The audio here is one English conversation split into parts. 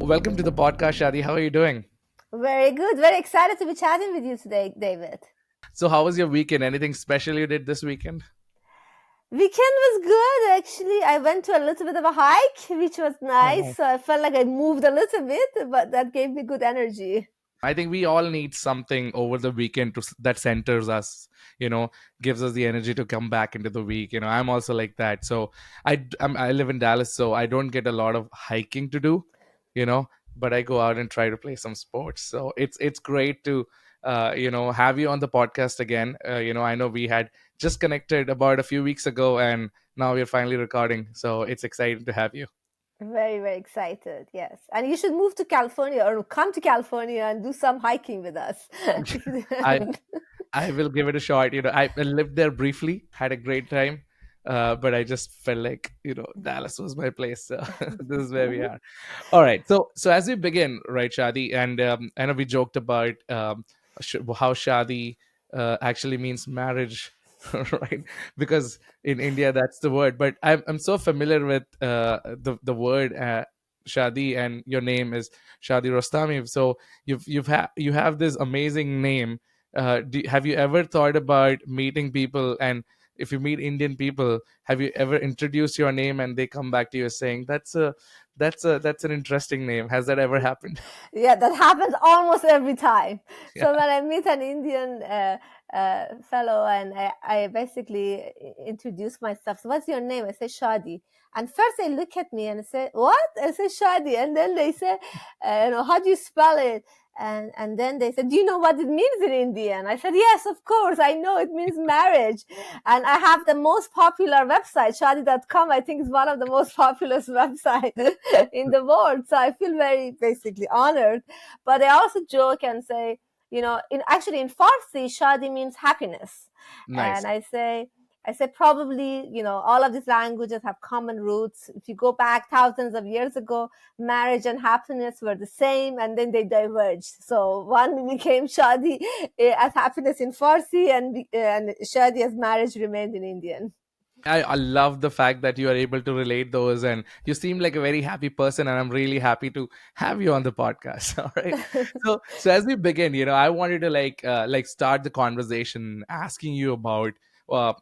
Welcome to the podcast, Shadi. How are you doing? Very good. Very excited to be chatting with you today, David. So, how was your weekend? Anything special you did this weekend? Weekend was good, actually. I went to a little bit of a hike, which was Oh, nice. nice. So I felt like I moved a little bit, but that gave me good energy. I think we all need something over the weekend that centers us, gives us the energy to come back into the week. I'm also like that. So I live in Dallas, so I don't get a lot of hiking to do, you know, but I go out and try to play some sports. So it's great to have you on the podcast again. I know we had just connected about a few weeks ago, and now we're finally recording. So it's exciting to have you. Very, very excited. Yes. And you should move to California or come to California and do some hiking with us. I I will give it a shot. I lived there briefly, had a great time, but I just felt like Dallas was my place. So this is where we are. All right. So as we begin, right, Shadi, and I know we joked about how Shadi actually means marriage, right? Because in India that's the word. But I'm so familiar with the word. Shadi, and your name is Shadi Rostami. So you have this amazing name. Have you ever thought about meeting people, and if you meet Indian people, have you ever introduced your name and they come back to you saying that's an interesting name? Has that ever happened? Yeah, that happens almost every time. Yeah. So when I meet an Indian fellow and I basically introduce myself, so what's your name? I say Shadi. And first they look at me and say, what? I say Shadi. And then they say, how do you spell it? And then they said, do you know what it means in Indian? I said, yes, of course. I know it means marriage. And I have the most popular website, shadi.com. I think is one of the most popular websites in the world. So I feel very basically honored. But I also joke and say, in Farsi, Shadi means happiness. Nice. And I say probably, all of these languages have common roots. If you go back thousands of years ago, marriage and happiness were the same, and then they diverged. So one became Shadi as happiness in Farsi, and Shadi as marriage remained in Indian. I love the fact that you are able to relate those, and you seem like a very happy person, and I'm really happy to have you on the podcast. All right. So as we begin, I wanted to like start the conversation asking you about uh,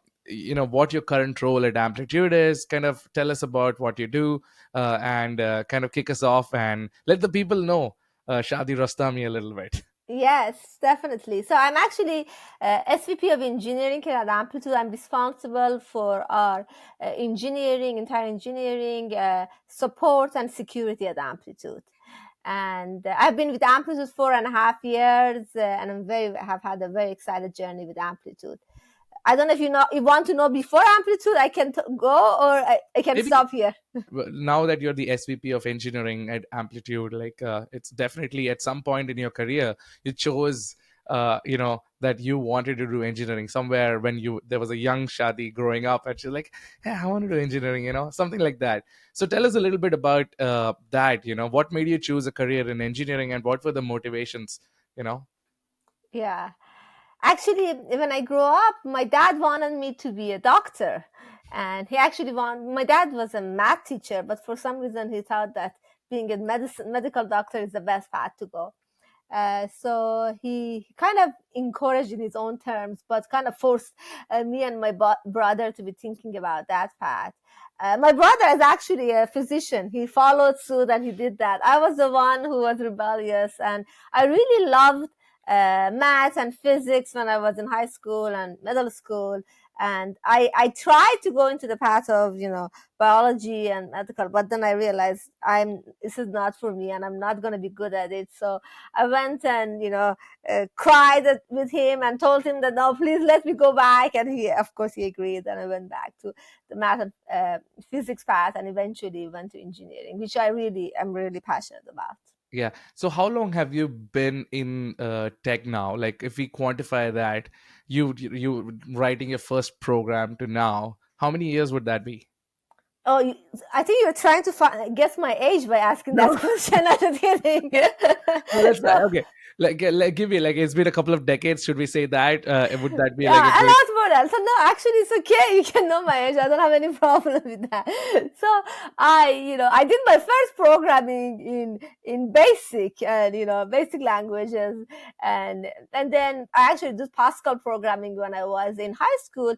what your current role at Amplitude is. Kind of tell us about what you do, and kind of kick us off and let the people know Shadi Rostami a little bit. Yes, definitely. So I'm actually SVP of Engineering here at Amplitude. I'm responsible for our entire engineering, support, and security at Amplitude. And I've been with Amplitude 4.5 years, and have had a very excited journey with Amplitude. I don't know if you want to know before Amplitude, I can go, or I can Maybe stop here. now that you're the SVP of Engineering at Amplitude, it's definitely at some point in your career you chose, that you wanted to do engineering somewhere when there was a young Shadi growing up, and she's like, "Hey, I want to do engineering," something like that. So tell us a little bit about that. What made you choose a career in engineering, and what were the motivations? You know. Yeah. Actually, when I grew up, my dad wanted me to be a doctor. And my dad was a math teacher, but for some reason he thought that being a medical doctor is the best path to go. So he kind of encouraged in his own terms, but kind of forced me and my brother to be thinking about that path. My brother is actually a physician. He followed suit and he did that. I was the one who was rebellious, and I really loved math and physics when I was in high school and middle school. And I tried to go into the path of, biology and medical, but then I realized this is not for me and I'm not going to be good at it. So I went and, cried with him and told him that, no, please let me go back. And of course, he agreed. And I went back to the math and physics path and eventually went to engineering, which am really passionate about. Yeah. So how long have you been in tech now? Like, if we quantify that, you writing your first program to now, how many years would that be? Oh, I think you're trying to guess my age by asking that No, question. I'm just kidding. no, that's fine. So, Okay, give me, like, it's been a couple of decades. Should we say that? Would that be like a yeah, a great? lot more I said, no, actually, it's okay. You can know my age. I don't have any problem with that. So I did my first programming in basic and, basic languages. And then I actually did Pascal programming when I was in high school.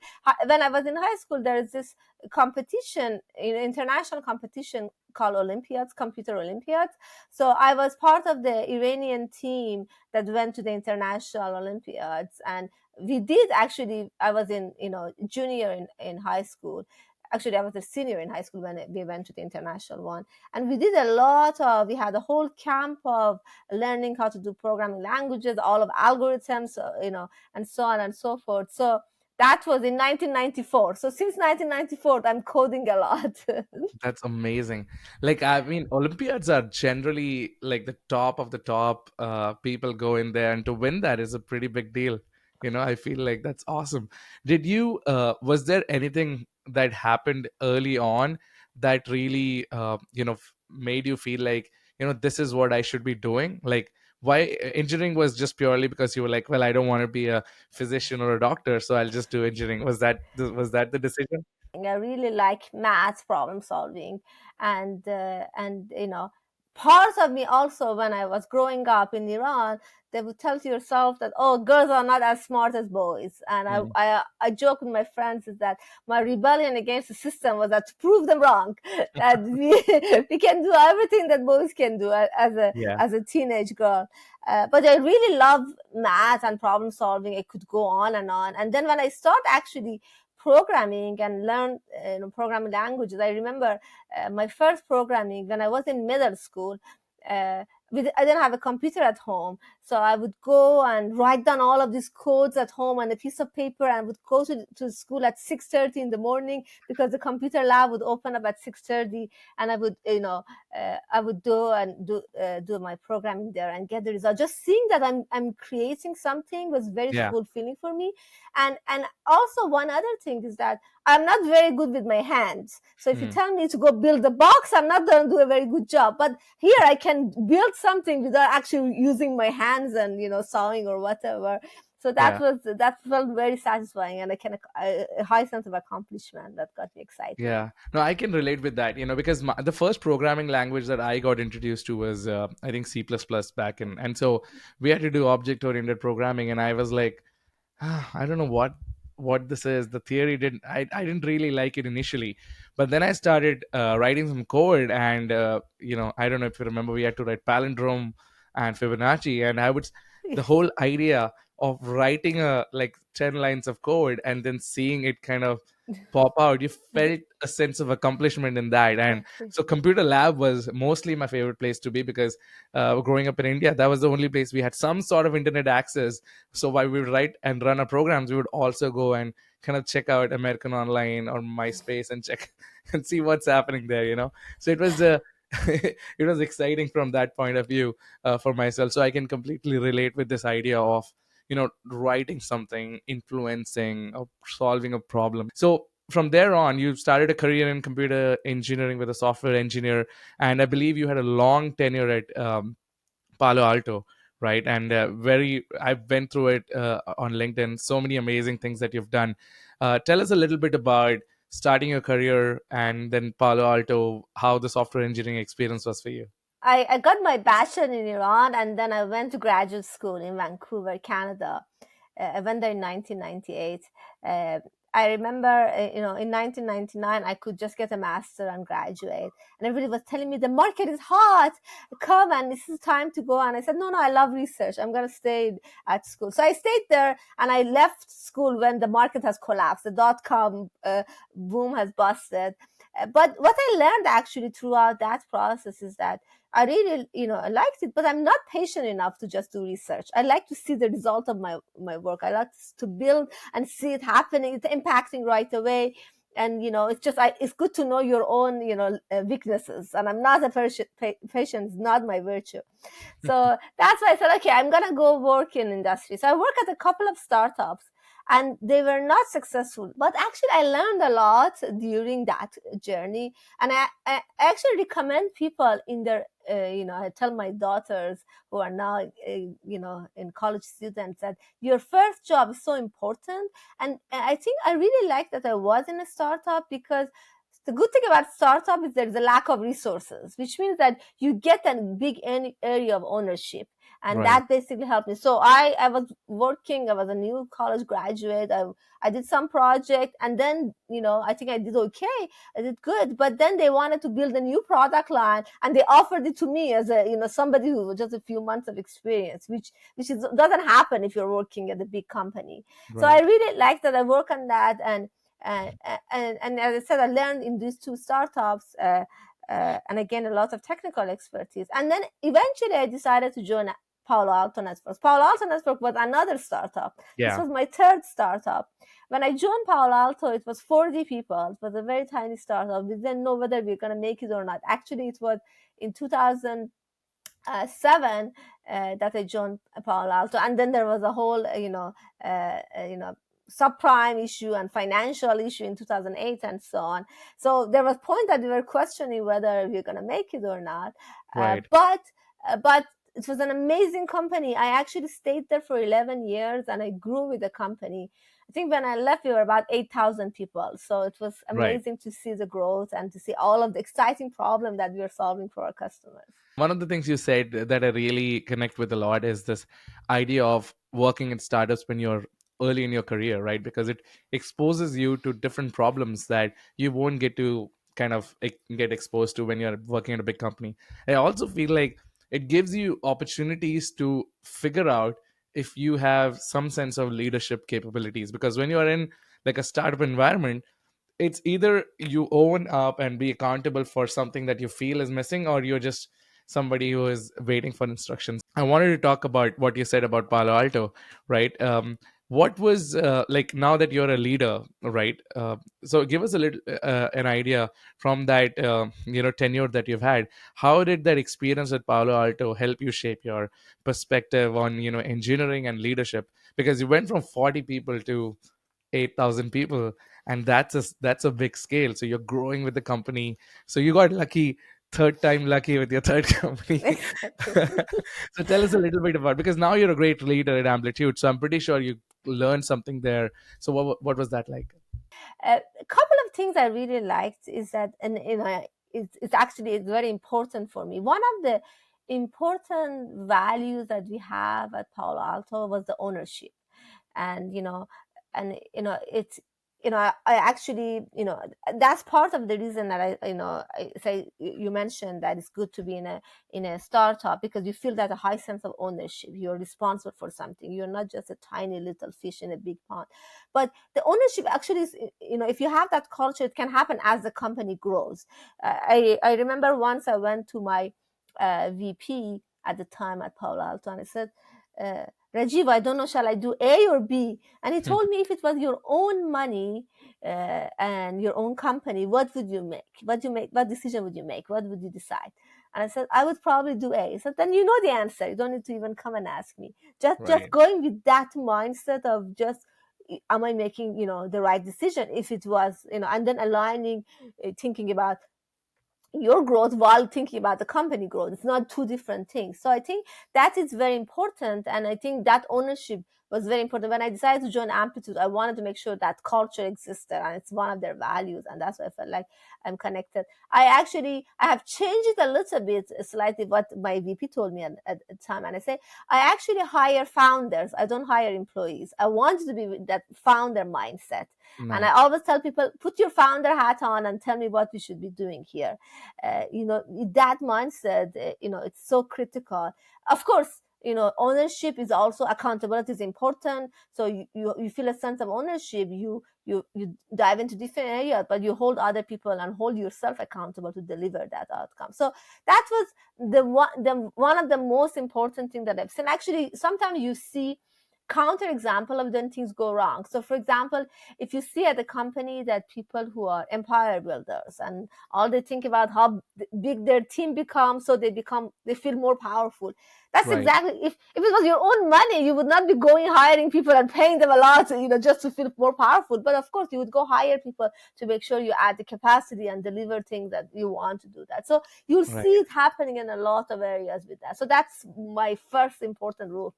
When I was in high school, there's this competition, international competition called Olympiads, computer Olympiads. So I was part of the Iranian team that went to the international Olympiads, and we did actually. I was in junior in high school. Actually, I was a senior in high school when we went to the international one, and we did a lot of. We had a whole camp of learning how to do programming languages, all of algorithms, and so on and so forth. So that was in 1994. So since 1994, I'm coding a lot. That's amazing. Like, I mean, Olympiads are generally like the top of the top. People go in there, and to win that is a pretty big deal. I feel like that's awesome. Was there anything that happened early on that really, made you feel like, this is what I should be doing? Like, why engineering was just purely because you were like, well, I don't want to be a physician or a doctor, so I'll just do engineering. Was that the decision? I really like math problem solving, and part of me also, when I was growing up in Iran, they would tell to yourself that, oh, girls are not as smart as boys. And Mm. I joke with my friends is that my rebellion against the system was that to prove them wrong, that we can do everything that boys can do Yeah. as a teenage girl. But I really love math and problem solving. It could go on and on. And then when I start actually programming and learn programming languages, I remember my first programming when I was in middle school. uh, I didn't have a computer at home, so I would go and write down all of these codes at home on a piece of paper, and would go to school at 6:30 in the morning, because the computer lab would open up at 6:30, and I would do my programming there and get the result. Just seeing that I'm creating something was very Yeah. fulfilling for me. And also, one other thing is that I'm not very good with my hands. So if you Hmm. tell me to go build a box, I'm not going to do a very good job. But here I can build something without actually using my hands and sawing or whatever. So Yeah. that felt very satisfying, and a high sense of accomplishment that got me excited. Yeah. No, I can relate with that, because the first programming language that I got introduced to was, I think, C++ back in. And so we had to do object oriented programming. And I was like, I don't know what this is. The theory I didn't really like it initially, but then I started writing some code, and I don't know if you remember, we had to write palindrome and Fibonacci, and the whole idea of writing a like 10 lines of code and then seeing it kind of pop out, you felt a sense of accomplishment in that. And Exactly. so computer lab was mostly my favorite place to be, because growing up in India, that was the only place we had some sort of internet access. So while we would write and run our programs, we would also go and kind of check out American Online or MySpace and check and see what's happening there. So it was it was exciting from that point of view, for myself. So I can completely relate with this idea of writing something, influencing or solving a problem. So from there on, you started a career in computer engineering with a software engineer, and I believe you had a long tenure at Palo Alto, right? And I went through it on LinkedIn. So many amazing things that you've done. Tell us a little bit about starting your career and then Palo Alto, how the software engineering experience was for you. I got my bachelor in Iran, and then I went to graduate school in Vancouver, Canada. I went there in 1998. Uh, I remember, in 1999, I could just get a master and graduate. And everybody was telling me the market is hot. Come, and this is time to go. And I said, no, I love research. I'm going to stay at school. So I stayed there, and I left school when the market has collapsed. The dot-com boom has busted. But what I learned actually throughout that process is that I really, I liked it, but I'm not patient enough to just do research. I like to see the result of my work. I like to build and see it happening, it's impacting right away. And it's just it's good to know your own weaknesses. And I'm not a patient is not my virtue. So that's why I said, okay, I'm gonna go work in industry. So I work at a couple of startups. and they were not successful. But actually, I learned a lot during that journey, and I actually recommend people in their I tell my daughters who are now in college students that your first job is so important. And I think I really like that I was in a startup, because the good thing about startup is there's a lack of resources, which means that you get a big area of ownership, and Right. that basically helped me. So I was working. I was a new college graduate. I did some project, and then I think I did okay. I did good, but then they wanted to build a new product line, and they offered it to me as a somebody who was just a few months of experience, which doesn't happen if you're working at a big company. So I Right. really like that I work on that, and as I said, I learned in these two startups, and again a lot of technical expertise. And then eventually I decided to join Palo Alto Networks. Palo Alto Networks was another startup. This Yeah. was my third startup. When I joined Palo Alto, it was 40 people. It was a very tiny startup. We didn't know whether we were going to make it or not. Actually, it was in 2007 that I joined Palo Alto, and then there was a whole, subprime issue and financial issue in 2008 and so on. So there was a point that we were questioning whether we are going to make it or not. Right. But it was an amazing company. I actually stayed there for 11 years, and I grew with the company. I think when I left, we were about 8,000 people. So it was Right. amazing to see the growth and to see all of the exciting problem that we are solving for our customers. One of the things you said that I really connect with a lot is this idea of working in startups when you're early in your career, right? Because it exposes you to different problems that you won't get to kind of get exposed to when you're working at a big company. I also feel like it gives you opportunities to figure out if you have some sense of leadership capabilities, because when you're in like a startup environment, it's either you own up and be accountable for something that you feel is missing, or you're just somebody who is waiting for instructions. I wanted to talk about what you said about Palo Alto, right? What was like, now that you're a leader, right? So give us a little an idea from that tenure that you've had. How did that experience at Palo Alto help you shape your perspective on engineering and leadership? Because you went from 40 people to 8,000 people, and that's a big scale. So you're growing with the company. So you got lucky, third time lucky with your third company. Exactly. So tell us a little bit about, because now you're a great leader at Amplitude. So I'm pretty sure you learned something there. So what was that like? A couple of things I really liked is that, and it's very important for me. One of the important values that we have at Palo Alto was the ownership. And it's I actually, that's part of the reason that I say, you mentioned that it's good to be in a startup, because you feel that a high sense of ownership. You're responsible for something. You're not just a tiny little fish in a big pond. But the ownership actually is, if you have that culture, it can happen as the company grows. I remember once I went to my VP at the time at Palo Alto, and I said, uh, Rajiv, I don't know, shall I do A or B? And he told me, if it was your own money and your own company, what would you make? What decision would you make? What would you decide? And I said, I would probably do A. He said, then you know the answer. You don't need to even come and ask me. Just Right. going with that mindset of just, am I making, the right decision? If it was, and then aligning, thinking about your growth while thinking about the company growth. It's not two different things. So I think that is very important. And I think that ownership was very important. When I decided to join Amplitude, I wanted to make sure that culture existed, and it's one of their values. And that's why I felt like I'm connected. I have changed it a little bit, slightly, what my VP told me at the time. And I say, I actually hire founders. I don't hire employees. I want to be with that founder mindset. And I Nice. always tell people, put your founder hat on and tell me what we should be doing here. That mindset, it's so critical. Of course, ownership is also, accountability is important. So you feel a sense of ownership. You dive into different areas, but you hold other people and hold yourself accountable to deliver that outcome. So that was one of the most important things that I've seen. Actually, sometimes you see counterexample of when things go wrong. So, for example, if you see at a company that people who are empire builders and all they think about how big their team becomes, so they feel more powerful. That's Right. exactly, if it was your own money, you would not be going hiring people and paying them a lot, just to feel more powerful. But of course, you would go hire people to make sure you add the capacity and deliver things that you want to do that. So you'll Right. see it happening in a lot of areas with that. So that's my first important rule.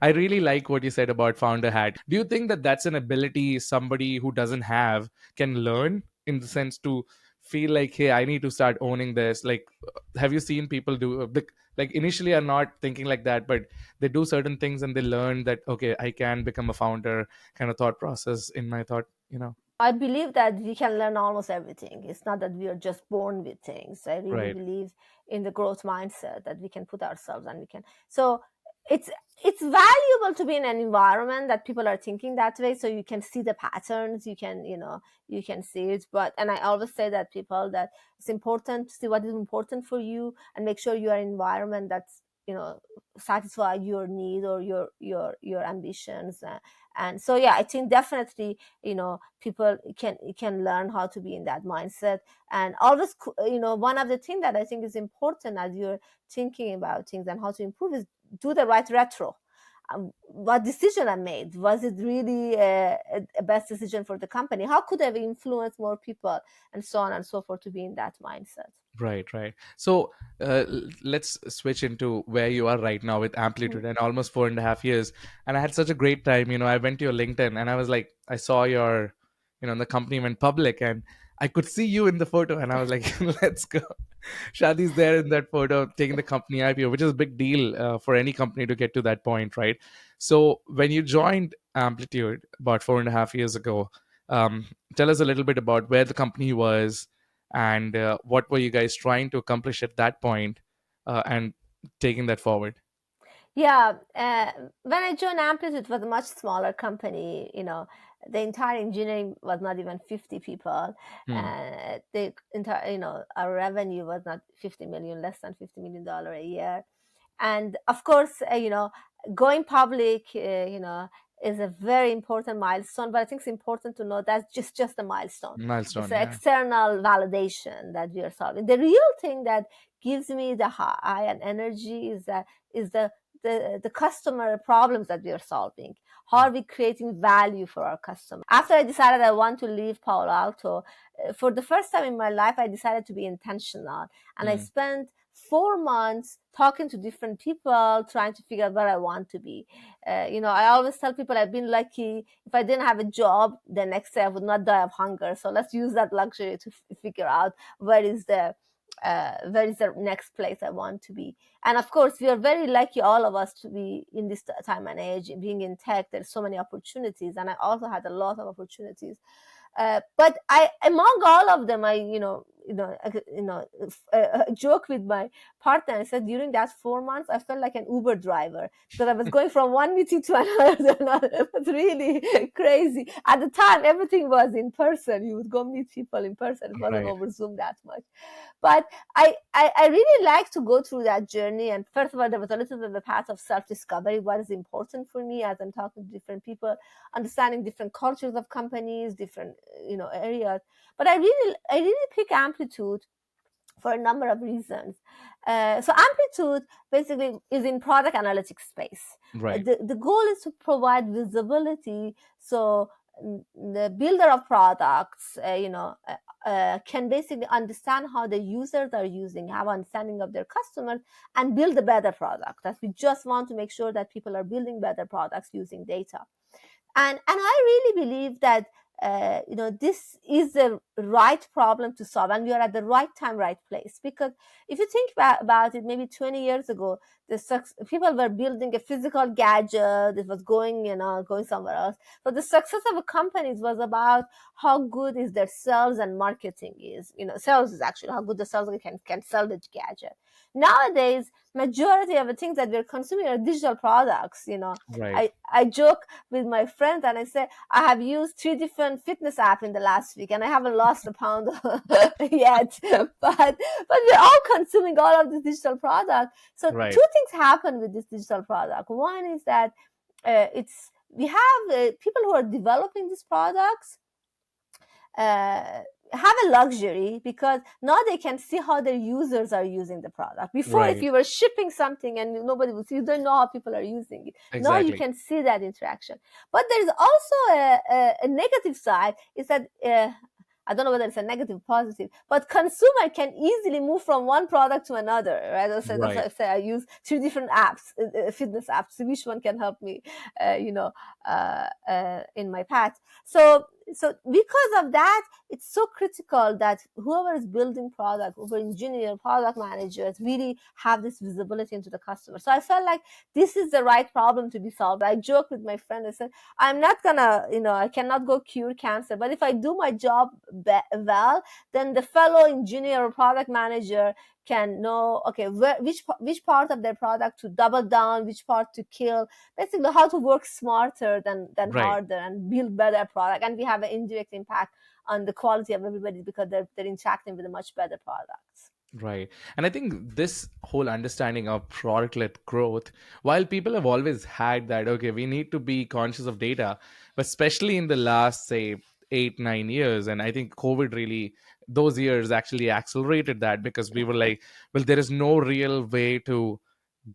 I really like what you said about founder hat. Do you think that that's an ability somebody who doesn't have can learn, in the sense to feel like, hey, I need to start owning this? Like, have you seen people do like initially are not thinking like that, but they do certain things and they learn that, okay, I can become a founder, kind of thought process in my thought. I believe that we can learn almost everything. It's not that we are just born with things. I really Right. believe in the growth mindset that we can put ourselves and we can. So it's it's valuable to be in an environment that people are thinking that way, so you can see the patterns, you can see it. But and I always say that people that it's important to see what is important for you and make sure you are in an environment that's satisfy your need or your ambitions. And so yeah, I think definitely people can learn how to be in that mindset. And always one of the things that I think is important as you're thinking about things and how to improve is do the right retro. What decision I made, was it really a best decision for the company? How could I have influenced more people, and so on and so forth, to be in that mindset? Right, right. So let's switch into where you are right now with Mm. Amplitude, and almost 4.5 years. And I had such a great time. I went to your LinkedIn and I was like, I saw the company went public, and I could see you in the photo, and I was like, let's go. Shadi's there in that photo taking the company IPO, which is a big deal for any company to get to that point, right? So when you joined Amplitude about 4.5 years ago, um, tell us a little bit about where the company was, and what were you guys trying to accomplish at that point, and taking that forward. Yeah, when I joined Amplitude, it was a much smaller company. The entire engineering was not even 50 people. Hmm. The entire, our revenue was not 50 million, less than $50 million a year. And of course, going public, is a very important milestone. But I think it's important to know that's just a milestone. It's Milestone, an yeah. external validation that we are solving. The real thing that gives me the high and energy is the customer problems that we are solving. How are we creating value for our customers? After I decided I want to leave Palo Alto, for the first time in my life, I decided to be intentional. And I Hmm. spent 4 months talking to different people, trying to figure out where I want to be. I always tell people I've been lucky. If I didn't have a job, the next day I would not die of hunger. So let's use that luxury to figure out where is the next place I want to be. And of course, we are very lucky, all of us, to be in this time and age. Being in tech, there's so many opportunities, and I also had a lot of opportunities. But among all of them, joke with my partner. I said during that 4 months, I felt like an Uber driver because I was going from one meeting to another to another. It was really crazy. At the time, everything was in person. You would go meet people in person. It wasn't Right, over Zoom that much. But I really like to go through that journey. And first of all, there was a little bit of a path of self-discovery. What is important for me as I'm talking to different people, understanding different cultures of companies, different areas. But I really pick Amplitude for a number of reasons. So Amplitude basically is in product analytics space. right. The goal is to provide visibility, so the builder of products, can basically understand how the users are using, have understanding of their customers, and build a better product. That we just want to make sure that people are building better products using data. And I really believe that this is the right problem to solve, and we are at the right time, right place. Because if you think about it, maybe 20 years ago, people were building a physical gadget. It was going somewhere else. But the success of a company was about how good is their sales and marketing is. Sales is actually how good the sales can sell the gadget. Nowadays, majority of the things that we're consuming are digital products. Right. I joke with my friends and I say I have used 3 different fitness apps in the last week and I haven't lost a pound yet. But we're all consuming all of this digital product. So Right. two things happen with this digital product. One is that it's we have people who are developing these products uh, have a luxury because now they can see how their users are using the product. Before, if Right. you were shipping something and nobody would see, you don't know how people are using it. Now you Exactly. can see that interaction. But there is also a negative side. Is that I don't know whether it's a negative or positive, but consumer can easily move from one product to another. Right? That's why Right. I say I use three different apps, fitness apps. So which one can help me, in my path? So because of that, it's so critical that whoever is building product, whoever engineer, product managers, really have this visibility into the customer. So I felt like this is the right problem to be solved. I joke with my friend. I said, I'm not gonna, I cannot go cure cancer, but if I do my job well, then the fellow engineer or product manager can know, okay, which part of their product to double down, which part to kill, basically how to work smarter than Right. harder and build better product. And we have an indirect impact on the quality of everybody because they're interacting with a much better products. Right. And I think this whole understanding of product led growth, while people have always had that, okay, we need to be conscious of data, but especially in the last, say, 8, 9 years, and I think COVID really, those years actually accelerated that because we were like, well, there is no real way to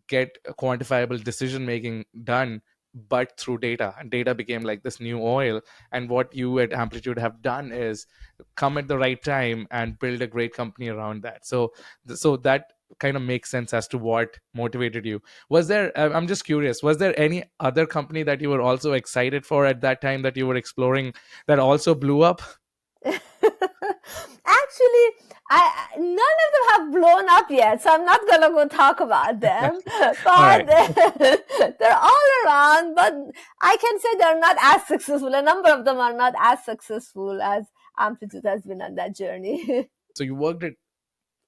get quantifiable decision making done but through data, and data became like this new oil. And what you at Amplitude have done is come at the right time and build a great company around that. So that kind of makes sense as to what motivated you. Was there, I'm just curious, was there any other company that you were also excited for at that time that you were exploring that also blew up? Actually, none of them have blown up yet, so I'm not gonna go talk about them. All But right. they're all around. But I can say they're not as successful. A number of them are not as successful as Amplitude has been on that journey. So you worked at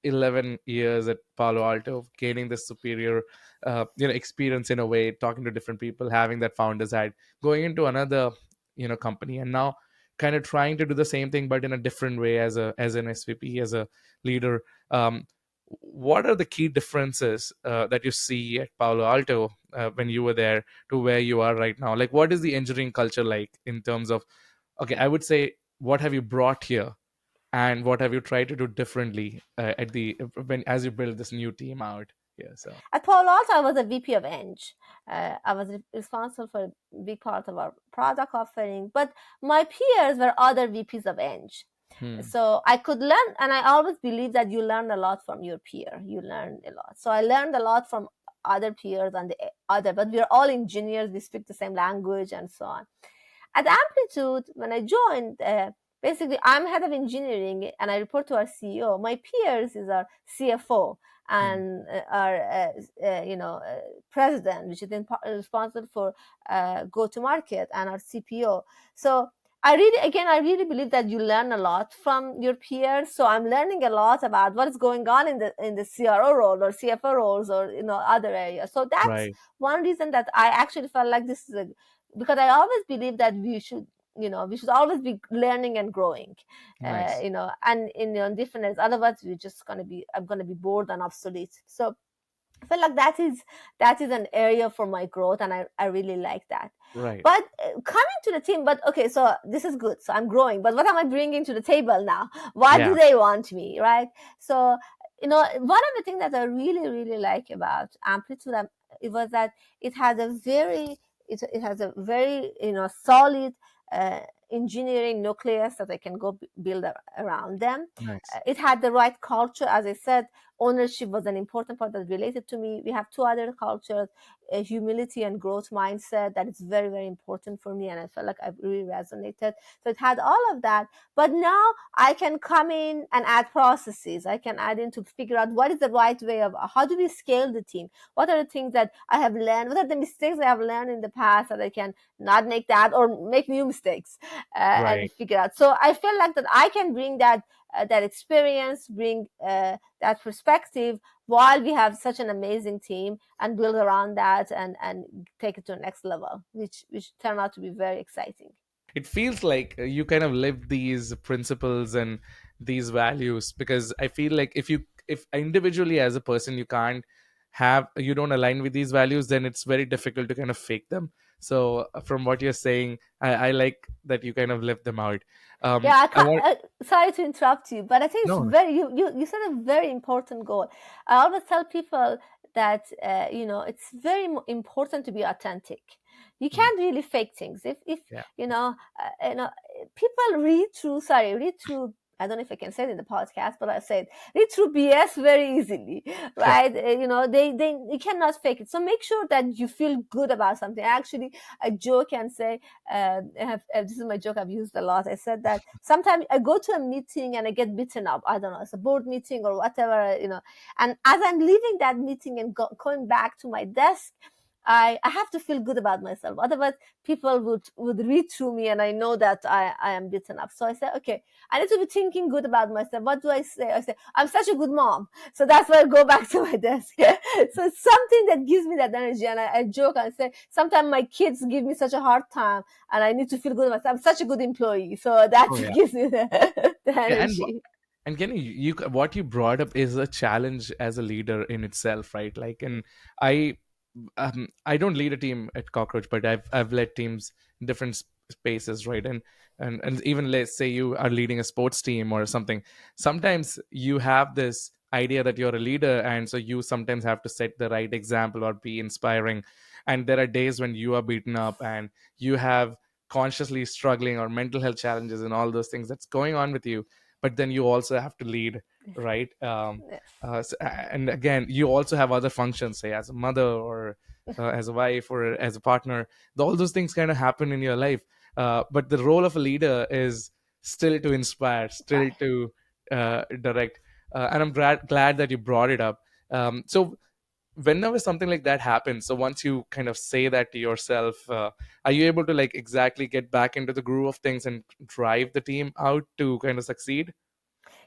11 years at Palo Alto, gaining this superior, experience in a way, talking to different people, having that founder's hat, going into another, company, and now kind of trying to do the same thing but in a different way as an SVP, as a leader. What are the key differences that you see at Palo Alto when you were there to where you are right now? Like, what is the engineering culture like in terms of, okay, I would say, what have you brought here and what have you tried to do differently at the when as you build this new team out? Yeah, so. At Palo Alto, I was a VP of Eng. I was responsible for a big part of our product offering, but my peers were other VPs of Eng. Hmm. So I could learn, and I always believe that you learn a lot from your peer. You learn a lot. So I learned a lot from other peers and the other, but we're all engineers. We speak the same language and so on. At Amplitude, when I joined, basically I'm head of engineering and I report to our CEO. My peers is our CFO Hmm. and our president, which is responsible for go to market, and our CPO. So I really believe that you learn a lot from your peers. So I'm learning a lot about what is going on in the CRO role or CFO roles or other areas. So that's Right. one reason that I actually felt like this is a, because I always believe that we should always be learning and growing, Nice. and in different areas. Otherwise, I'm gonna be bored and obsolete. So I feel like that is an area for my growth, and I really like that. Right. But coming to the team, but okay, so this is good. So I'm growing, but what am I bringing to the table now? Why do Yeah. they want me, right? So one of the things that I really really like about Amplitude, it was that it has a very it has a very solid uh, engineering nucleus that I can go build around them. Nice. It had the right culture, as I said. Ownership was an important part that related to me. We have two other cultures, humility and growth mindset, that is very very important for me, and I felt like I really resonated. So it had all of that, but now I can come in and add processes. I can add in to figure out what is the right way of how do we scale the team, what are the things that I have learned, what are the mistakes I have learned in the past that I can not make that or make new mistakes, and Right. figure out. So I feel like that I can bring that experience, bring that perspective, while we have such an amazing team, and build around that and take it to the next level, which turned out to be very exciting. It feels like you kind of live these principles and these values, because I feel like if individually as a person you don't align with these values, then it's very difficult to kind of fake them. So from what you're saying, I like that you kind of lift them out. Yeah, I I can't, want sorry to interrupt you, but I think it's no, very, you said a very important goal. I always tell people that, it's very important to be authentic. You mm, can't really fake things. If yeah, you know, people read through. I don't know if I can say it in the podcast, but I said read through BS very easily, yeah, right? They you cannot fake it. So make sure that you feel good about something. Actually, I joke and say, this is my joke I've used a lot. I said that sometimes I go to a meeting and I get beaten up. I don't know, it's a board meeting or whatever, and as I'm leaving that meeting and going back to my desk, I have to feel good about myself. Otherwise, people would read through me and I know that I am beaten up. So I said, okay, I need to be thinking good about myself. What do I say? I say, I'm such a good mom. So that's why I go back to my desk. So it's something that gives me that energy. And I joke and say, sometimes my kids give me such a hard time and I need to feel good about myself. I'm such a good employee. So that oh yeah, gives me the yeah, energy. and Kenny, what you brought up is a challenge as a leader in itself, right? Like, and I I don't lead a team at Cockroach, but I've led teams in different spaces, right? And even let's say you are leading a sports team or something. Sometimes you have this idea that you're a leader, and so you sometimes have to set the right example or be inspiring. And there are days when you are beaten up and you have consciously struggling or mental health challenges and all those things that's going on with you. But then you also have to lead, right? Yes. And again, you also have other functions, say as a mother or as a wife or as a partner. All those things kind of happen in your life, but the role of a leader is still to inspire, still Bye. to direct. And I'm glad that you brought it up. So whenever something like that happens, so once you kind of say that to yourself, are you able to like exactly get back into the groove of things and drive the team out to kind of succeed?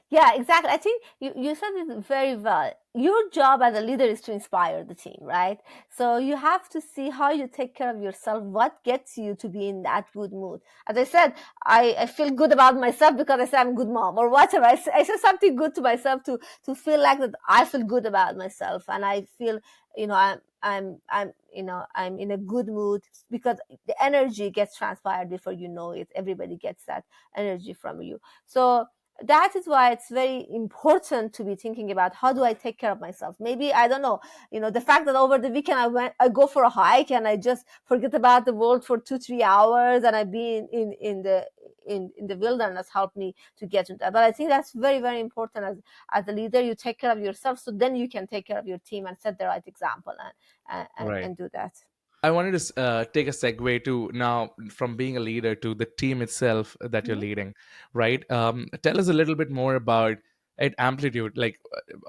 Yeah, exactly. I think you said it very well. Your job as a leader is to inspire the team, right? So you have to see how you take care of yourself, what gets you to be in that good mood. As I said, I feel good about myself because I said I'm a good mom or whatever. I said something good to myself to feel like that I feel good about myself and I feel, I'm in a good mood because the energy gets transpired before you know it. Everybody gets that energy from you. So that is why it's very important to be thinking about how do I take care of myself. Maybe I don't know, the fact that over the weekend I go for a hike and I just forget about the world for 2-3 hours and I be in the wilderness helped me to get into that. But I think that's very, very important as a leader. You take care of yourself so then you can take care of your team and set the right example Right. and do that. I wanted to take a segue to now from being a leader to the team itself that you're Mm-hmm. leading, right? Tell us a little bit more about at Amplitude. Like,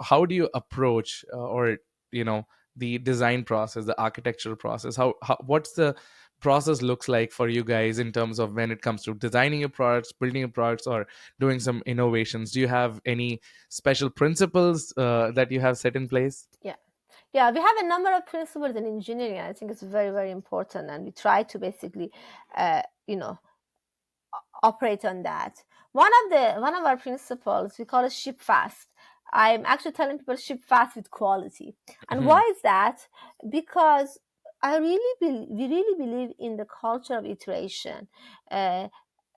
how do you approach or you know the design process, the architectural process? How what's the process looks like for you guys in terms of when it comes to designing your products, building your products, or doing some innovations? Do you have any special principles that you have set in place? Yeah. Yeah, we have a number of principles in engineering. I think it's very, very important, and we try to basically, uh, you know, operate on that. One of our principles we call it ship fast. I'm actually telling people ship fast with quality. And why Mhm. is that? Because we really believe in the culture of iteration. Uh,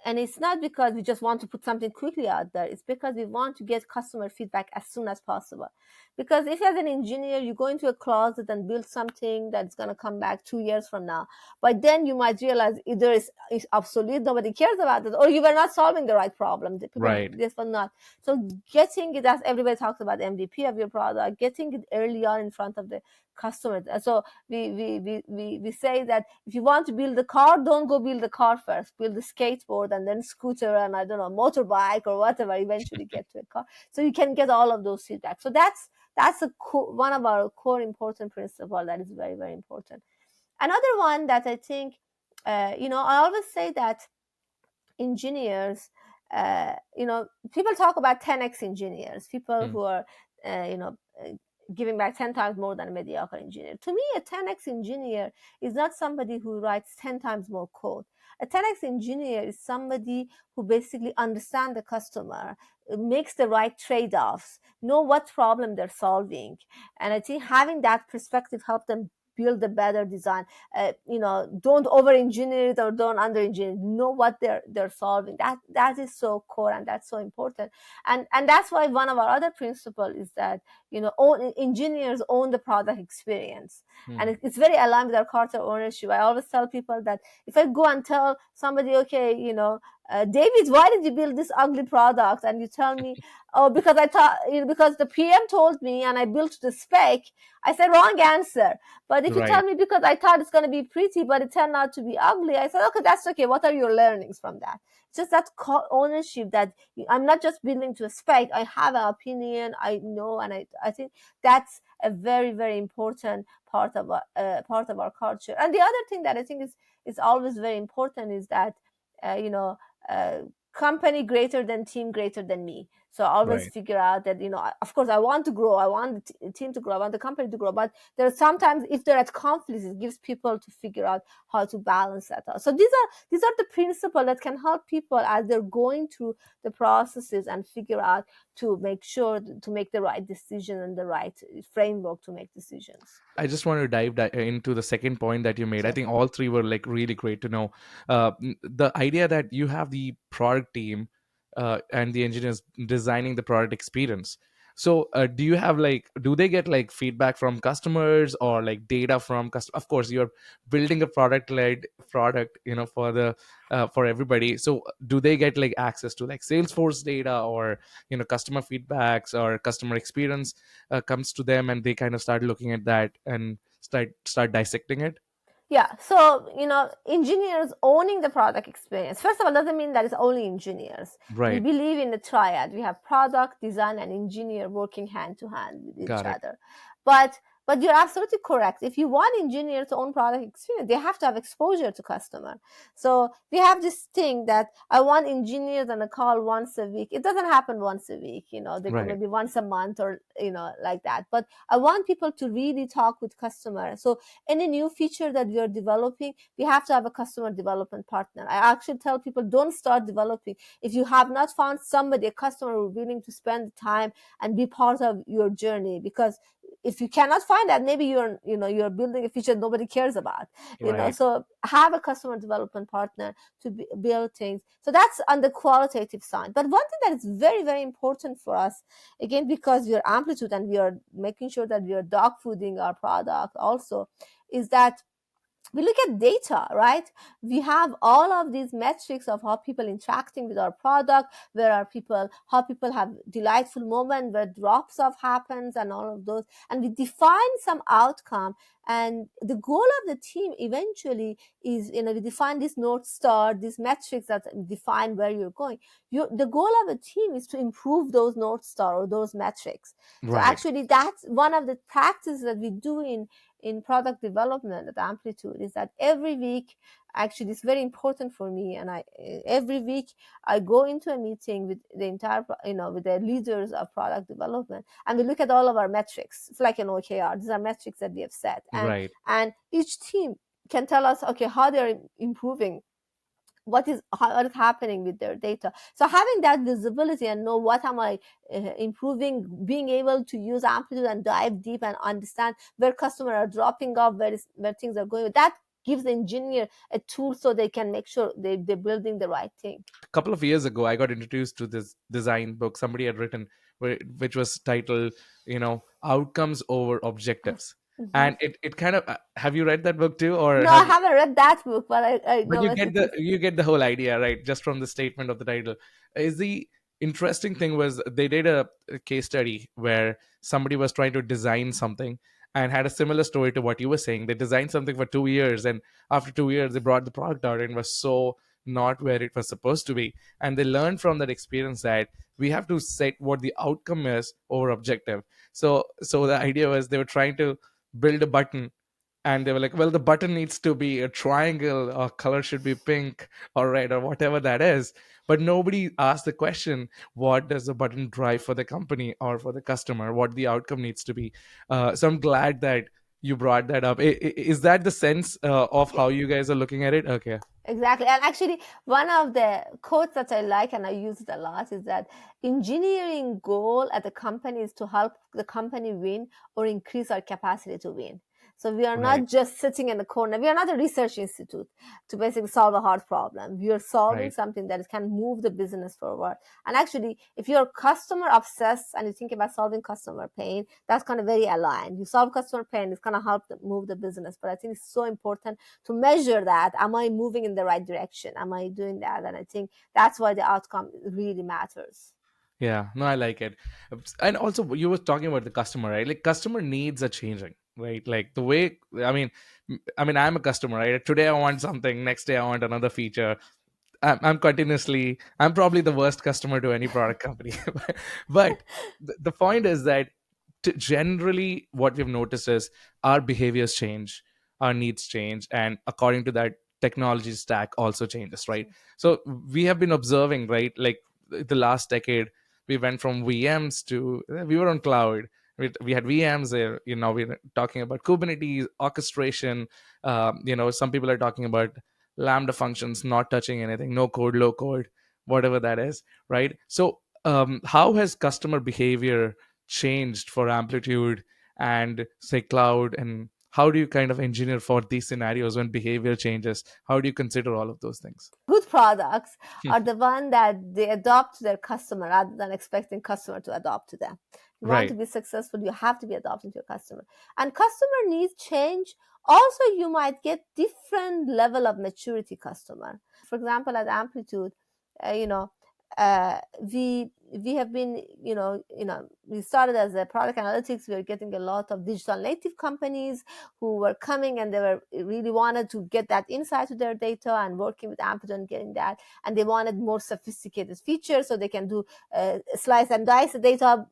and it's not because we just want to put something quickly out there. It's because we want to get customer feedback as soon as possible. Because if as an engineer, you go into a closet and build something that's going to come back 2 years from now, but then you might realize either it's obsolete, nobody cares about it, or you were not solving the right problem. The people, Right. this was not. So getting it, as everybody talks about MVP of your product, getting it early on in front of the customer. So we say that if you want to build a car, don't go build a car first. Build a skateboard and then scooter and I don't know, motorbike or whatever. Eventually get to a car, so you can get all of those feedback. So that's one of our core important principle that is very, very important. Another one that I think, I always say that engineers, people talk about 10x engineers, people Mm. who are, giving back 10 times more than a mediocre engineer. To me, a 10x engineer is not somebody who writes 10 times more code. A 10x engineer is somebody who basically understands the customer, makes the right trade-offs, know what problem they're solving. And I think having that perspective helps them build a better design. Don't over engineer it or don't under engineer it. Know what they're solving. That is so core, and that's so important. And that's why one of our other principles is that engineers own the product experience, and Hmm. it's very aligned with our culture ownership. I always tell people that if I go and tell somebody, okay, David, why did you build this ugly product? And you tell me, oh, because I thought, because the PM told me and I built the spec. I said, wrong answer. But if you tell Right. me because I thought it's going to be pretty, but it turned out to be ugly, I said, okay, that's okay. What are your learnings from that? It's just that ownership that I'm not just building to a spec. I have an opinion. I know, and I think that's a very, very important part of our culture. And the other thing that I think is always very important is that uh, you know uh, company greater than team greater than me. So I always Right. figure out that, of course, I want to grow, I want the team to grow, I want the company to grow, but there are sometimes, if they're at conflicts, it gives people to figure out how to balance that out. So these are the principles that can help people as they're going through the processes and figure out to make sure to make the right decision and the right framework to make decisions. I just want to into the second point that you made. I Sure. think all three were like really great to know. The idea that you have the product team and the engineers designing the product experience. So, do you have like, do they get like feedback from customers or like data from customers? Of course, you're building a product-led product, for the for everybody. So, do they get like access to like Salesforce data or customer feedbacks or customer experience comes to them, and they kind of start looking at that and start dissecting it? Yeah, so engineers owning the product experience. First of all, doesn't mean that it's only engineers. We Right. believe in the triad. We have product, design, and engineer working hand to hand with each Got it. other. But but you're absolutely correct. If you want engineers to own product experience, they have to have exposure to customer. So we have this thing that I want engineers on a call once a week. It doesn't happen once a week. They go Right. maybe once a month or like that. But I want people to really talk with customer. So any new feature that we are developing, we have to have a customer development partner. I actually tell people, don't start developing if you have not found somebody, a customer who is willing to spend the time and be part of your journey. Because if you cannot find that, maybe you're building a feature nobody cares about. Right. So have a customer development partner to build things. So that's on the qualitative side. But one thing that is very, very important for us, again, because we are Amplitude and we are making sure that we are dog fooding our product also, is that we look at data, right? We have all of these metrics of how people interacting with our product, where are people, how people have delightful moment, where drops off happens, and all of those. And we define some outcome. And the goal of the team eventually is, we define this Northstar, these metrics that define where you're going. The goal of a team is to improve those Northstar or those metrics. So Right. actually, that's one of the practices that we do in product development at Amplitude, is that every week, actually it's very important for me, and every week I go into a meeting with the entire with the leaders of product development, and we look at all of our metrics. It's like an OKR. These are metrics that we have set, Right. and each team can tell us, okay, how they're improving, what is happening with their data. So having that visibility and know what am I improving, being able to use Amplitude and dive deep and understand where customers are dropping off, where things are going, that gives the engineer a tool so they can make sure they're building the right thing. A couple of years ago, I got introduced to this design book somebody had written, which was titled, Outcomes Over Objectives. Mhm. And it kind of, have you read that book too, or No, I have? haven't read that book, but I But know you what get it is. the whole idea, right? Just from the statement of the title. Is the interesting thing was they did a case study where somebody was trying to design something and had a similar story to what you were saying. They designed something for 2 years, and after 2 years they brought the product out and it was so not where it was supposed to be. And they learned from that experience that we have to set what the outcome is over objective. So the idea was they were trying to build a button, and they were like, well, the button needs to be a triangle, or color should be pink or red or whatever that is. But nobody asked the question, what does the button drive for the company or for the customer, what the outcome needs to be. So I'm glad that you brought that up. Is that the sense of Yeah, how you guys are looking at it? Okay. exactly. And actually, one of the quotes that I like and I use it a lot is that engineering goal at the company is to help the company win or increase our capacity to win. So we are Right. not just sitting in the corner. We are not a research institute to basically solve a hard problem. We are solving Right. something that can move the business forward. And actually, if you're customer obsessed and you think about solving customer pain, that's kind of very aligned. You solve customer pain, it's going to help move the business. But I think it's so important to measure that. Am I moving in the right direction? Am I doing that? And I think that's why the outcome really matters. Yeah, no, I like it. And also, you were talking about the customer, right? Like, customer needs are changing, right? Like the way, I mean, I'm a customer, right? Today I want something, next day I want another feature. I'm probably the worst customer to any product company. But the point is that generally what we've noticed is our behaviors change, our needs change, and according to that, technology stack also changes, right? So we have been observing, right? Like the last decade, we went from VMs to we were on cloud. We had VMs there. We're talking about Kubernetes orchestration. Some people are talking about Lambda functions, not touching anything, no code, low code, whatever that is, right? So how has customer behavior changed for Amplitude and say cloud, and how do you kind of engineer for these scenarios when behavior changes? How do you consider all of those things? Good products are the one that they adopt to their customer rather than expecting customer to adopt to them. You want to Right. be successful, you have to be adopting to your customer. And customer needs change. Also, you might get different level of maturity customer. For example, at Amplitude, uh, you know, we have been, we started as a product analytics. We were getting a lot of digital native companies who were coming and they were really wanted to get that insight to their data and working with Amplitude and getting that. And they wanted more sophisticated features so they can do slice and dice the data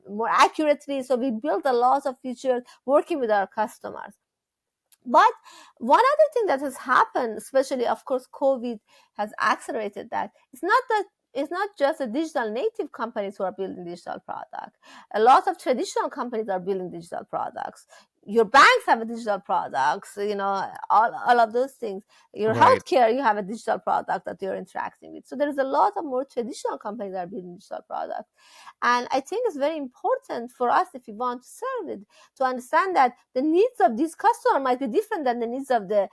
more accurately. So we built a lot of features working with our customers. But one other thing that has happened, especially of course COVID has accelerated that. It's not just the digital native companies who are building digital products. A lot of traditional companies are building digital products. Your banks have a digital products, all of those things. Your Right. healthcare, you have a digital product that you're interacting with. So there's a lot of more traditional companies that are building digital products. And I think it's very important for us, if we want to serve it, to understand that the needs of this customer might be different than the needs of the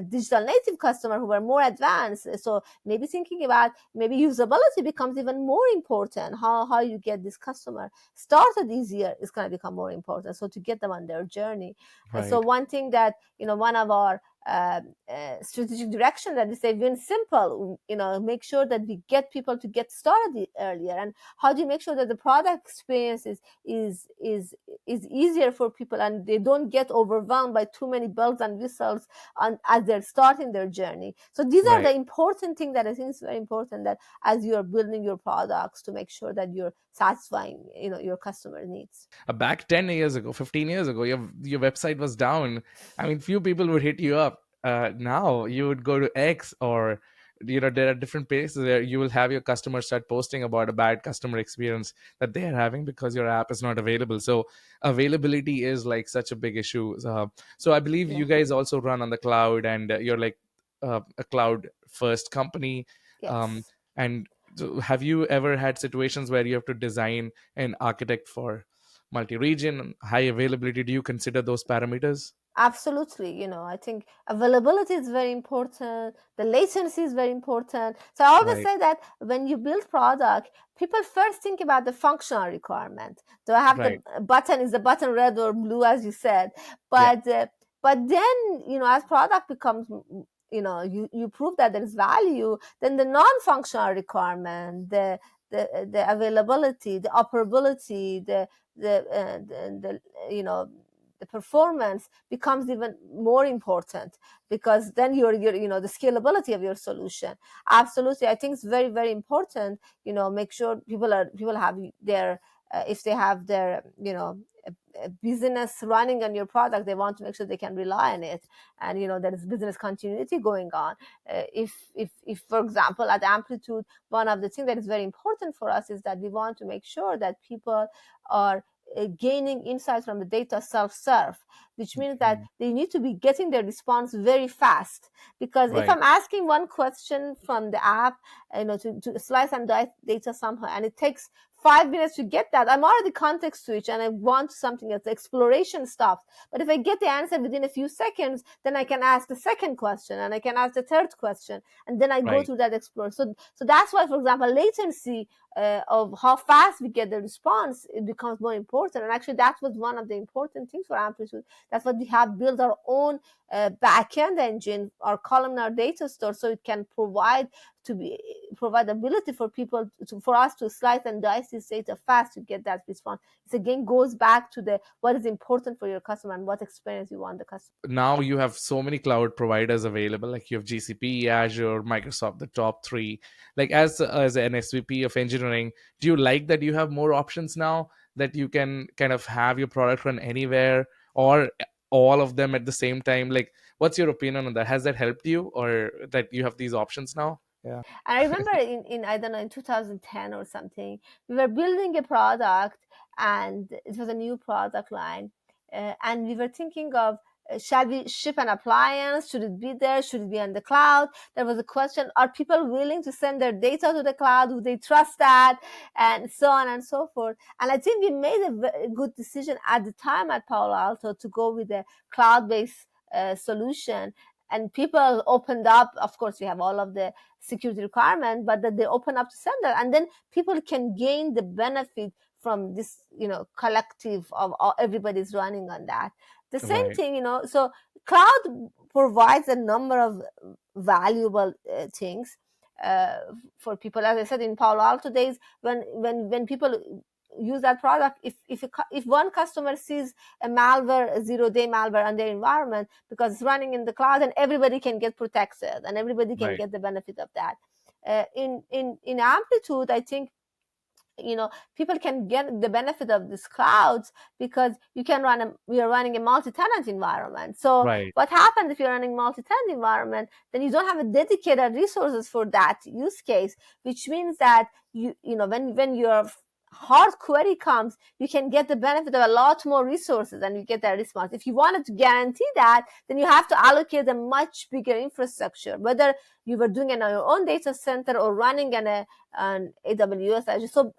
digital native customer who are more advanced. So maybe thinking about maybe usability becomes even more important. How you get this customer started easier is going to become more important. So to get them on their journey. So Right. one thing that, one of our strategic direction that we say when simple, make sure that we get people to get started earlier. And how do you make sure that the product experience is easier for people and they don't get overwhelmed by too many bells and whistles as they're starting their journey. So these are Right. the important things that I think is very important, that as you're building your products, to make sure that you're satisfying your customer needs. Back 10 years ago, 15 years ago, your website was down. I mean, few people would hit you up. Now you would go to X, or there are different places where you will have your customers start posting about a bad customer experience that they are having because your app is not available. So availability is like such a big issue. So I believe Yeah. you guys also run on the cloud, and you're like a cloud first company. um, Yes. and so have you ever had situations where you have to design an architect for multi-region high availability? Do you consider those parameters? Absolutely. I think availability is very important. The latency is very important. So I always Right. say that when you build product, people first think about the functional requirement. Do I have the Right. button? Is the button red or blue, as you said? Yeah. But then, as product becomes, you prove that there is value, then the non-functional requirement, the availability, the operability, the performance becomes even more important, because then the scalability of your solution. Absolutely, I think it's very, very important. Make sure people have their if they have their business running on your product, they want to make sure they can rely on it, and there is business continuity going on. If for example at Amplitude, one of the things that is very important for us is that we want to make sure that people are gaining insights from the data self-serve, which means that Mhm. they need to be getting their response very fast. Because if Right. I'm asking one question from the app, to slice and dice data somehow, and it takes 5 minutes to get that, I'm already context switch and I want something else. The exploration stops. But if I get the answer within a few seconds, then I can ask the second question and I can ask the third question, and then I go Right. through that explore. So that's why, for example, latency of how fast we get the response, it becomes more important. And actually, that was one of the important things for Amplitude. That's what we have built our own backend engine, our columnar data store, so it can provide ability for people for us to slice and dice this data fast to get that response. It again goes back to the what is important for your customer and what experience you want the customer. Now you have so many cloud providers available, like you have GCP, Azure, Microsoft, the top three. Like as an SVP of engineering, do you like that you have more options now, that you can kind of have your product run anywhere, or all of them at the same time? Like, what's your opinion on that? Has that helped you, or that you have these options now? Yeah. And I remember in I don't know, in 2010 or something, we were building a product, and it was a new product line, and we were thinking of shall we ship an appliance? Should it be there? Should it be on the cloud? There was a question: are people willing to send their data to the cloud? Do they trust that? And so on and so forth. And I think we made a very good decision at the time at Palo Alto to go with a cloud-based solution. And people opened up. Of course, we have all of the security requirement, but that they open up to sender, and then people can gain the benefit from this, collective of all, everybody's running on that. The same Right. thing, so cloud provides a number of valuable things uh, for people. As I said, in Palo Alto days, when people use that product, if one customer sees a 0-day malware on their environment because it's running in the cloud, and everybody can get protected and everybody can Right. get the benefit of that. In Amplitude, I think, people can get the benefit of these clouds because we are running a multi-tenant environment. So Right. what happens if you're running multi-tenant environment, then you don't have a dedicated resources for that use case, which means that when your hard query comes, you can get the benefit of a lot more resources and you get that response. If you wanted to guarantee that, then you have to allocate a much bigger infrastructure, whether you were doing it on your own data center or running an AWS Azure. So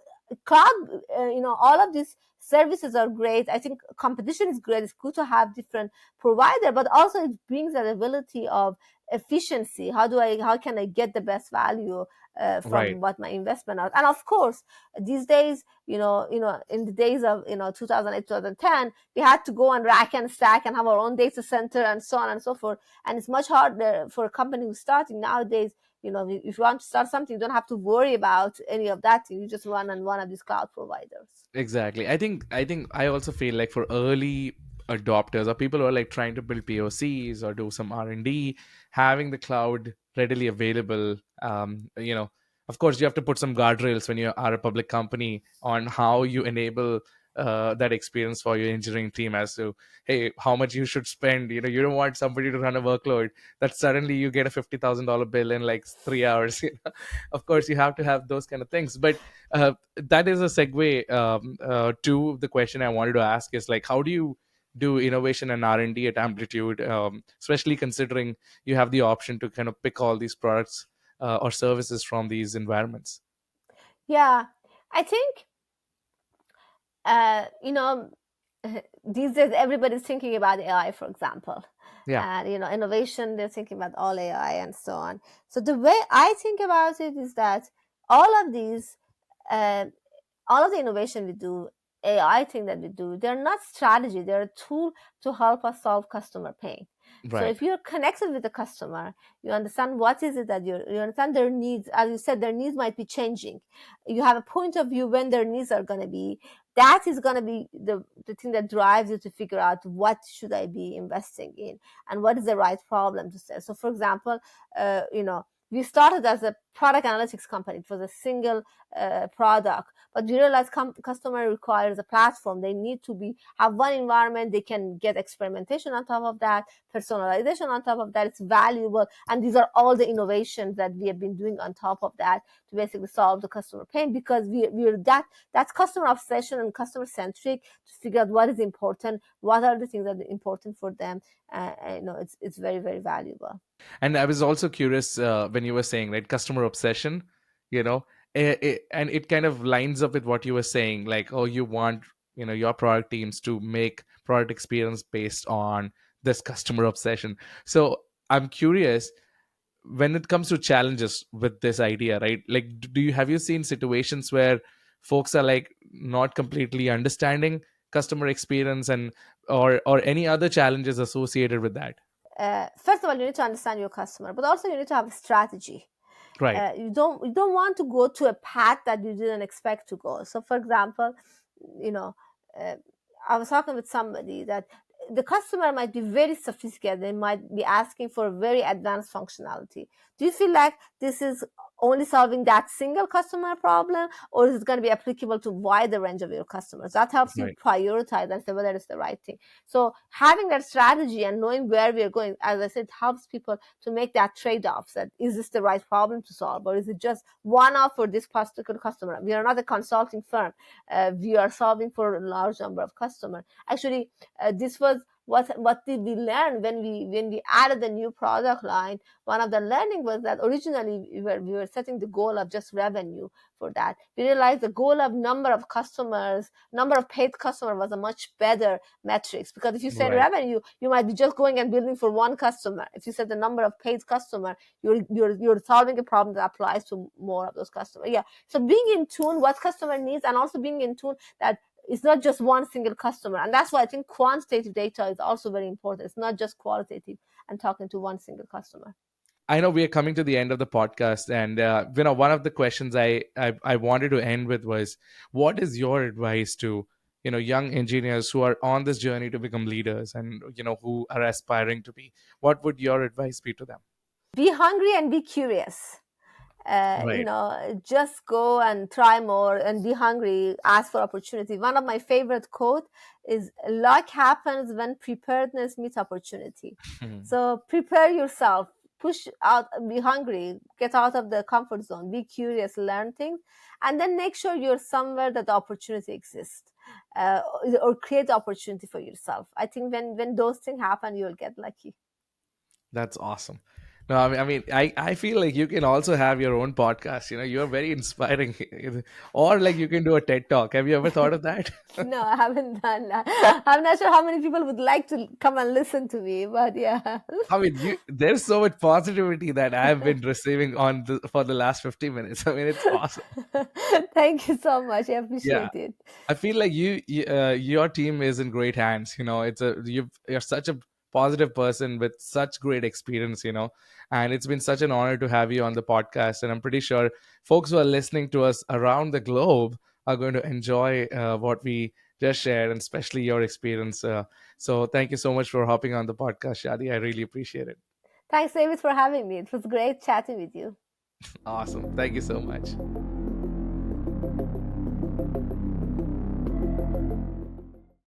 cloud, all of these services are great. I think competition is great. It's good to have different provider, but also it brings that ability of efficiency. How can I get the best value Right. from what my investment are? And of course, these days, in the days of 2008, 2010, we had to go and rack and stack and have our own data center and so on and so forth. And it's much harder for a company who's starting nowadays. If you want to start something, you don't have to worry about any of that. You just run on one of these cloud providers. Exactly. I think I also feel like for early adopters or people who are like trying to build POCs or do some R&D, having the cloud readily available, of course you have to put some guardrails when you are a public company on how you enable that experience for your engineering team, as to, hey, how much you should spend. You don't want somebody to run a workload that suddenly you get a $50,000 bill in like 3 hours. Of course you have to have those kind of things. But that is a segue to the question I wanted to ask, is like, how do you do innovation and R&D at Amplitude, especially considering you have the option to kind of pick all these products or services from these environments? Yeah, I think uh, you know these days everybody's thinking about AI, for example, Yeah. and innovation. They're thinking about all AI and so on. So the way I think about it is that all of these uh, all of the innovation we do, AI thing that we do, they're not strategy. They're a tool to help us solve customer pain. So Right. if you're connected with the customer, you understand what is it that you understand their needs. As you said, their needs might be changing. You have a point of view when their needs are going to be. That is going to be the thing that drives you to figure out what should I be investing in and what is the right problem to solve. So, for example, we started as a product analytics company. It was a single product, but we realized customer requires a platform. They need to have one environment. They can get experimentation on top of that, personalization on top of that. It's valuable, and these are all the innovations that we have been doing on top of that to basically solve the customer pain, because we're that's customer obsession and customer centric to figure out what is important, what are the things that are important for them. It's very, very valuable. And I was also curious when you were saying, right, customer obsession, you know, and it kind of lines up with what you were saying, like, oh, you want, your product teams to make product experience based on this customer obsession. So I'm curious, when it comes to challenges with this idea, right? Like, do you have you seen situations where folks are like not completely understanding customer experience, and or any other challenges associated with that? First of all, you need to understand your customer, but also you need to have a strategy. Right. You don't want to go to a path that you didn't expect to go. So, for example, you know, uh, I was talking with somebody that the customer might be very sophisticated. They might be asking for very advanced functionality. Do you feel like this is only solving that single customer problem, or is it going to be applicable to wider range of your customers? That helps you Right. prioritize and say whether it's the right thing. So having that strategy and knowing where we are going, as I said, helps people to make that trade-offs. That is this the right problem to solve, or is it just one-off for this particular customer? We are not a consulting firm. We are solving for a large number of customers. Actually, this was what did we learn when we added the new product line. One of the learning was that originally we were setting the goal of just revenue for that. We realized the goal of number of customers, number of paid customer was a much better metrics, because if you say Right. revenue, you might be just going and building for one customer. If you set the number of paid customer, you're solving a problem that applies to more of those customers. Yeah. So being in tune what customer needs, and also being in tune that it's not just one single customer. And that's why I think quantitative data is also very important. It's not just qualitative and talking to one single customer. I know we are coming to the end of the podcast, and one of the questions I wanted to end with was, what is your advice to young engineers who are on this journey to become leaders, and who are aspiring to be? What would your advice be to them? Be hungry and be curious. Right. Just go and try more and be hungry, ask for opportunity. One of my favorite quote is, luck happens when preparedness meets opportunity. So prepare yourself, push out, be hungry, get out of the comfort zone, be curious, learn things, and then make sure you're somewhere that the opportunity exists. Or create the opportunity for yourself. I think when those things happen, you'll get lucky. That's awesome. No, I feel like you can also have your own podcast. You're very inspiring, or like you can do a TED talk. Have you ever thought of that? No, I haven't done that. I'm not sure how many people would like to come and listen to me, but yeah. There's so much positivity that I've been receiving for the last 50 minutes. It's awesome. Thank you so much. I Yeah. appreciate it. I feel like your team is in great hands. You're such a positive person with such great experience. And it's been such an honor to have you on the podcast. And I'm pretty sure folks who are listening to us around the globe are going to enjoy what we just shared, and especially your experience. So thank you so much for hopping on the podcast, Shadi. I really appreciate it. Thanks, David, for having me. It was great chatting with you. Awesome. Thank you so much.